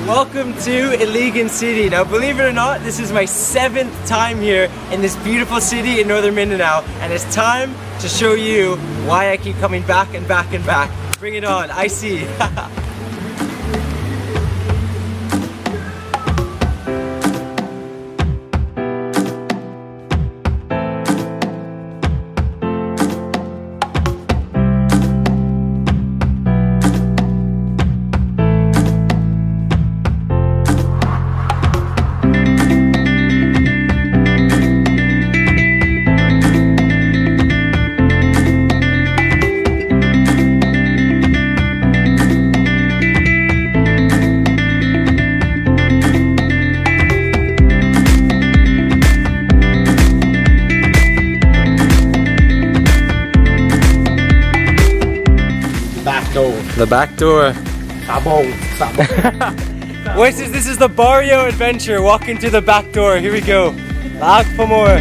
Welcome to Iligan City. Now, believe it or not, this is my 7th time here in this beautiful city in northern Mindanao, and it's time to show you why I keep coming back and back and back. Bring it on, I see. The back door. Oasis, this is the Barrio adventure. Walking through the back door. Here we go. Lag for more.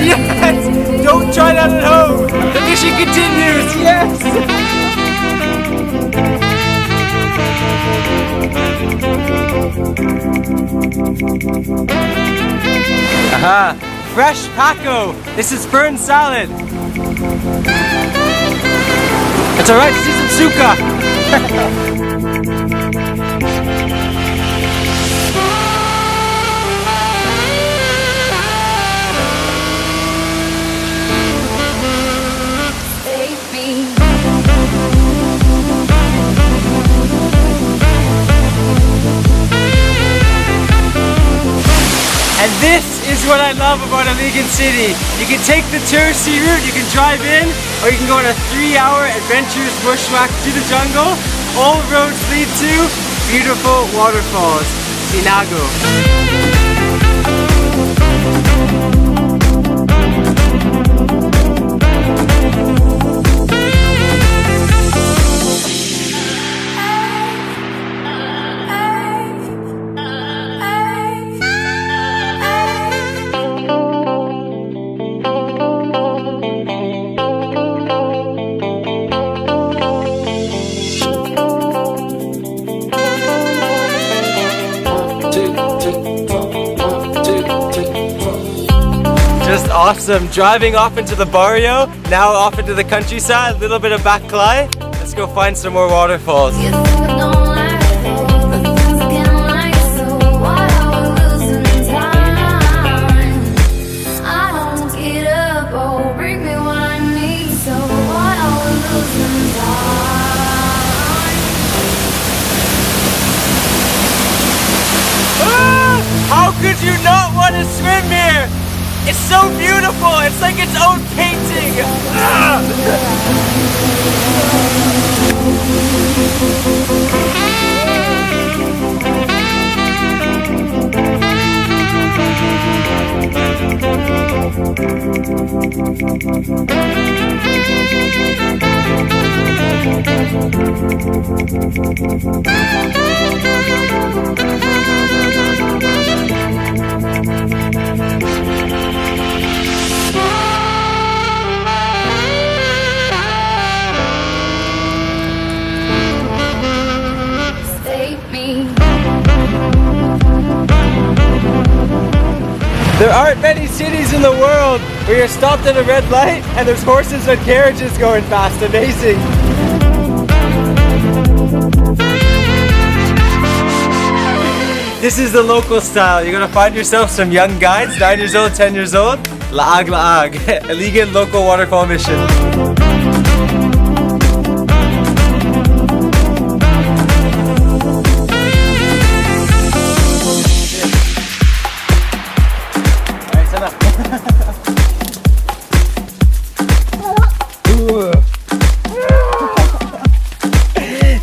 Yes! Don't try that at home! The mission continues! Yes! Aha! Fresh Paco! This is fern salad! It's alright to see some suka! And this is what I love about Iligan City. You can take the touristy route, you can drive in, or you can go on a 3-hour adventurous bushwhack through the jungle. All roads lead to beautiful waterfalls. Sinago. Just awesome. Driving off into the barrio, now off into the countryside, a little bit of backlie. Let's go find some more waterfalls. How could you not want to swim here? It's so beautiful. It's like its own painting. There aren't many cities in the world where you're stopped at a red light and there's horses and carriages going fast. Amazing. This is the local style. You're gonna find yourself some young guides, 9 years old, 10 years old. Laag laag. Iligan local waterfall mission.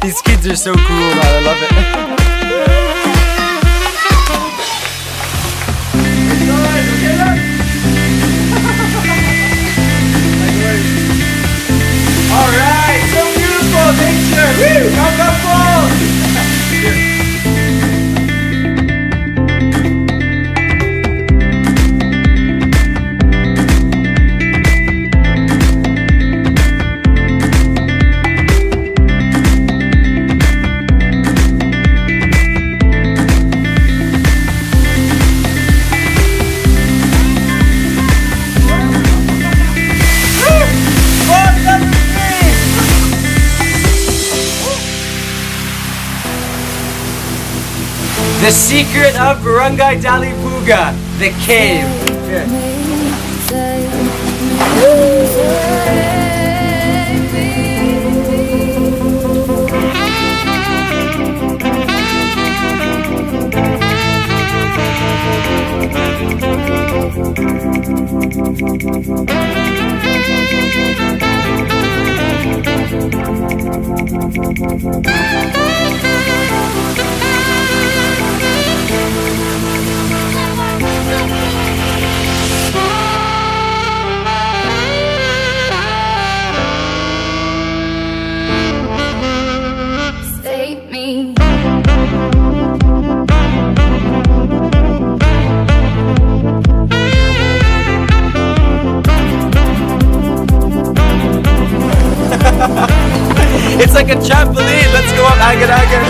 These kids are so cool, man. I love it. The secret of Barangay Dalipuga, the cave. Here. Save me. It's like a trampoline. Let's go up, agad agad.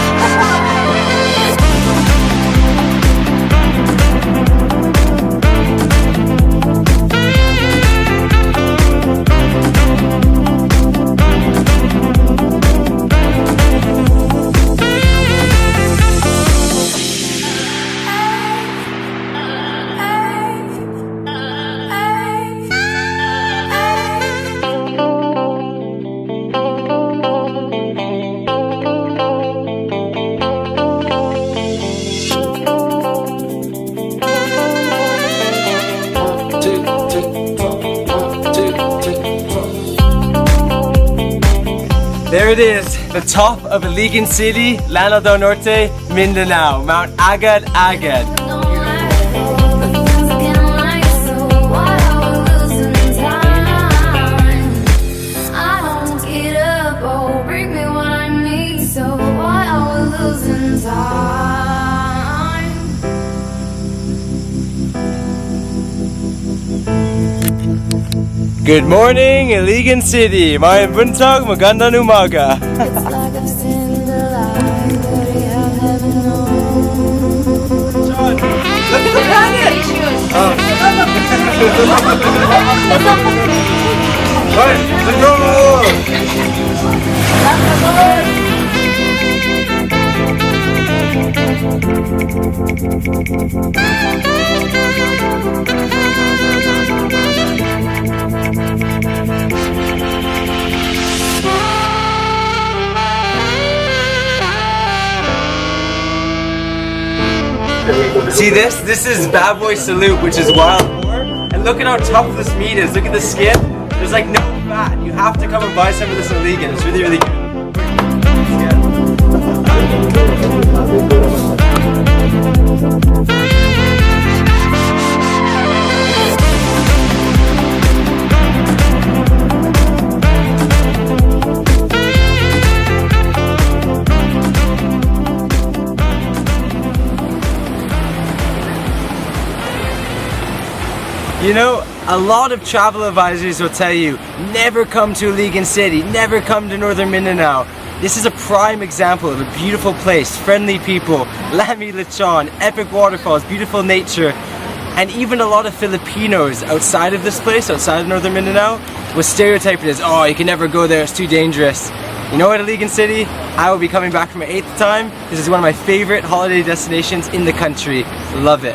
There it is, the top of Iligan City, Lanao del Norte, Mindanao, Mount Agad Agad. Good morning, Iligan City. Mayang buntag, magandang umaga. It's like I've seen the light, but I haven't known. John, look at the planet! See this? This is Bad Boy Salute, which is wild boar. And look at how tough this meat is. Look at the skin. There's like no fat. You have to come and buy some of this in Iligan. It's really, really good. You know, a lot of travel advisors will tell you, never come to Iligan City, never come to Northern Mindanao. This is a prime example of a beautiful place, friendly people, Lami Lechon, epic waterfalls, beautiful nature, and even a lot of Filipinos outside of this place, outside of Northern Mindanao, will stereotype it as, oh, you can never go there, it's too dangerous. You know what, Iligan City? I will be coming back for my 8th time. This is one of my favorite holiday destinations in the country. Love it.